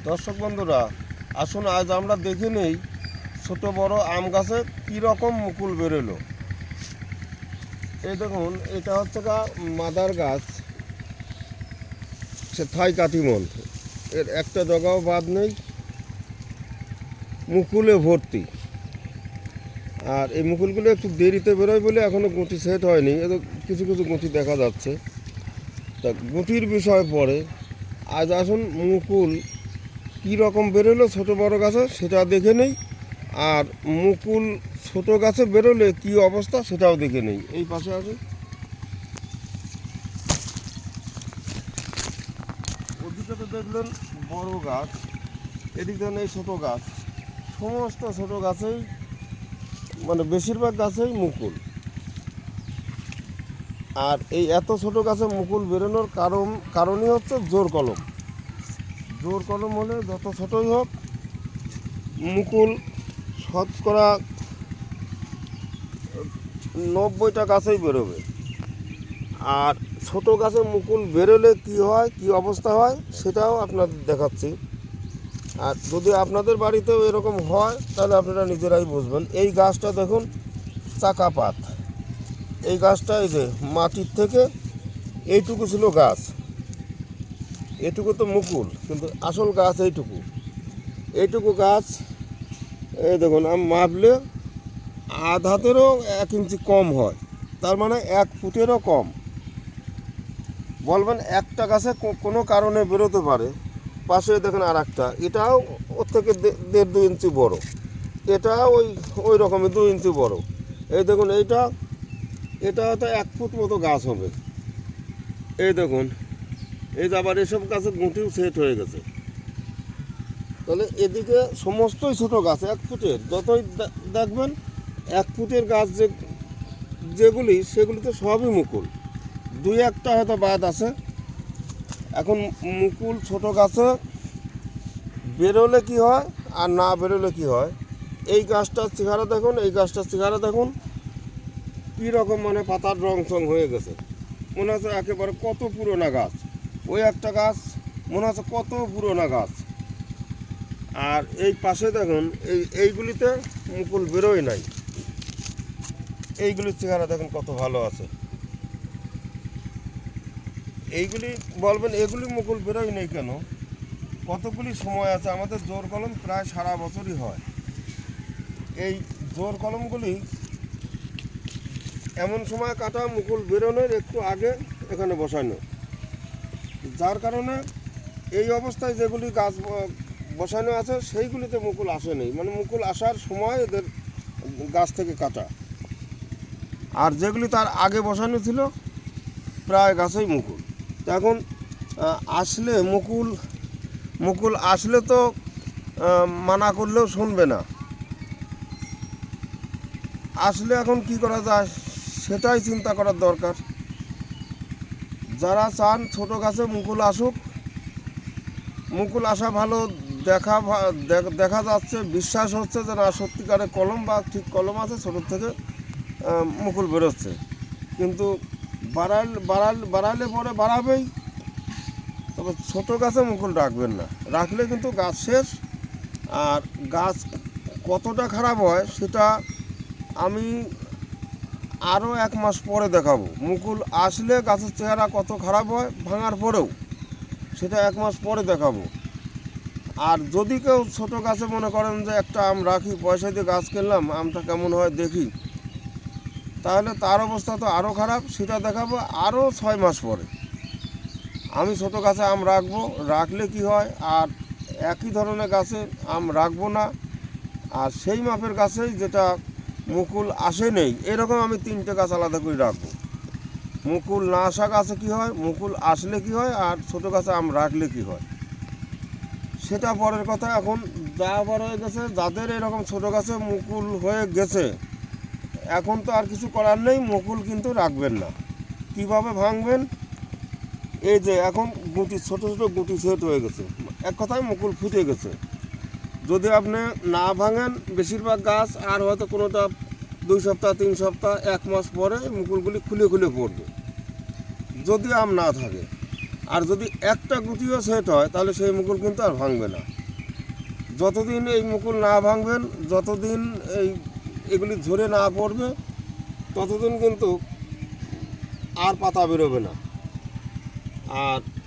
দর্শক বন্ধুরা, আসুন আজ আমরা দেখে নেই ছোট বড় আম গাছে কীরকম মুকুল বেরোলো। এই দেখুন, এটা হচ্ছে মাদার গাছ, সে থাই কাটিমন। এর একটা ডগাও বাদ নেই, মুকুলে ভর্তি। আর এই মুকুলগুলো একটু দেরিতে বেরোয় বলে এখনও গুঁটি সেট হয়নি। কিছু কিছু গুঁটি দেখা যাচ্ছে। তা গুঁটির বিষয় পরে আজ আসুন মুকুল কী রকম বেরোলো ছোটো বড় গাছে সেটা দেখে নেই, আর মুকুল ছোটো গাছে বেরোলে কী অবস্থা সেটাও দেখে নেই। এই পাশে আসুন, ওদিকে তো দেখলেন বড় গাছ, এদিক দেখেন এই ছোটো গাছ। সমস্ত ছোটো গাছেই মানে বেশিরভাগ গাছেই মুকুল। আর এই এত ছোটো গাছে মুকুল বেরোনোর কারণই হচ্ছে জোর কলম। জোর কলম হলে যত ছোটোই হোক মুকুল শতকরা 90টা গাছেই বেরোবে। আর ছোটো গাছে মুকুল বেরোলে কি হয়, কি অবস্থা হয় সেটাও আপনাদের দেখাচ্ছি। আর যদি আপনাদের বাড়িতেও এরকম হয় তাহলে আপনারা নিজেরাই বুঝবেন। এই গাছটা দেখুন, চাকা পাত। এই গাছটা এই যে মাটির থেকে এইটুকু ছিল গাছ, এটুকু তো মুকুল, কিন্তু আসল গাছ এইটুকু গাছ। এই দেখুন, আমি মাপলে আধ হাতেরও 1 ইঞ্চি কম হয়, তার মানে 1 ফুটেরও কম। বলবেন একটা গাছে কোনো কারণে বেরোতে পারে। পাশে দেখেন আর একটা, এটাও ওর থেকে 1.5-2 ইঞ্চি বড়, এটা ওই রকমই 2 ইঞ্চি বড়। এই দেখুন, এটা হয়তো 1 ফুট মতো গাছ হবে। এই দেখুন, এই যে আবার এসব গাছে গুঁটিও সেট হয়ে গেছে। তাহলে এদিকে সমস্তই ছোটো গাছ, 1 ফুটের। যতই দেখবেন 1 ফুটের গাছ যেগুলি সেগুলিতে সবই মুকুল, 2-1টা হয়তো বাদ আছে। এখন মুকুল ছোটো গাছে বেরোলে কি হয় আর না বেরোলে কি হয়, এই গাছটার চেহারা দেখুন, এই গাছটার চেহারা দেখুন কীরকম, মানে পাতার রং চং হয়ে গেছে। মনে হচ্ছে একেবারে কত পুরোনো গাছ। ওই একটা গাছ মনে হচ্ছে কত পুরোনো গাছ। আর এই পাশে দেখুন, এইগুলিতে মুকুল বেরোয় নাই। এইগুলির চেহারা দেখুন কত ভালো আছে। এইগুলি বলবেন এগুলি মুকুল বেরোয় নেই কেন, কতগুলি সময় আছে। আমাদের জোর কলম প্রায় সারা বছরই হয়। এই জোর কলমগুলি এমন সময় কাটা মুকুল বেরোনোর একটু আগে এখানে বসানো, যার কারণে এই অবস্থায় যেগুলি গাছ বসানো আছে সেইগুলিতে মুকুল আসেনি, মানে মুকুল আসার সময় এদের গাছ থেকে কাটা। আর যেগুলি তার আগে বসানো ছিল প্রায় গাছেই মুকুল। তো এখন আসলে মুকুল আসলে তো মানা করলেও শুনবে না। আসলে এখন কি করা যায় সেটাই চিন্তা করার দরকার। যারা চান ছোটো গাছে মুকুল আসুক, মুকুল আসা ভালো দেখা যাচ্ছে, বিশ্বাস হচ্ছে যে না সত্যিকারে কলম বা ঠিক কলম আছে, ছোটোর থেকে মুকুল বেরোচ্ছে। কিন্তু বাড়ালে পরে বাড়াবেই, তবে ছোটো গাছে মুকুল রাখবেন না, রাখলে কিন্তু গাছ শেষ। আর গাছ কতটা খারাপ হয় সেটা আমি আরও 1 মাস পরে দেখাবো। মুকুল আসলে গাছের চেহারা কত খারাপ হয় ভাঙার পরেও, সেটা 1 মাস পরে দেখাবো। আর যদি কেউ ছোটো গাছে মনে করেন যে একটা আম রাখি, পয়সা দিয়ে গাছ কিনলাম, আমটা কেমন হয় দেখি, তাহলে তার অবস্থা তো আরও খারাপ। সেটা দেখাবো আরও 6 মাস পরে। আমি ছোটো গাছে আম রাখলে কি হয়, আর একই ধরনের গাছে আম রাখবো না। আর সেই মাপের গাছেই যেটা মুকুল আসে নেই, এরকম আমি 3টে গাছ আলাদা করে রাখবো। মুকুল না আসা গাছে কী হয়, মুকুল আসলে কি হয়, আর ছোটো গাছে আম রাখলে কি হয় সেটা পরের কথা। এখন যা বড় হয়ে গেছে, যাদের এরকম ছোটো গাছে মুকুল হয়ে গেছে, এখন তো আর কিছু করার নেই, মুকুল কিন্তু রাখবেন না। কিভাবে ভাঙবেন, এই যে এখন গুটি ছোটো গুটি সেট হয়ে গেছে, এক কথায় মুকুল ফুটে গেছে। যদি আপনি না ভাঙেন, বেশিরভাগ গাছ আর হয়তো কোনোটা 2 সপ্তাহ 3 সপ্তাহ 1 মাস পরে মুকুলগুলি খুলে পড়বে, যদি আম না থাকে। আর যদি একটা গুটিও সেট হয় তাহলে সেই মুকুল কিন্তু আর ভাঙবে না। যতদিন এই মুকুল না ভাঙবেন, যতদিন এগুলি ঝরে না পড়বে, ততদিন কিন্তু আর পাতা বেরোবে না। আর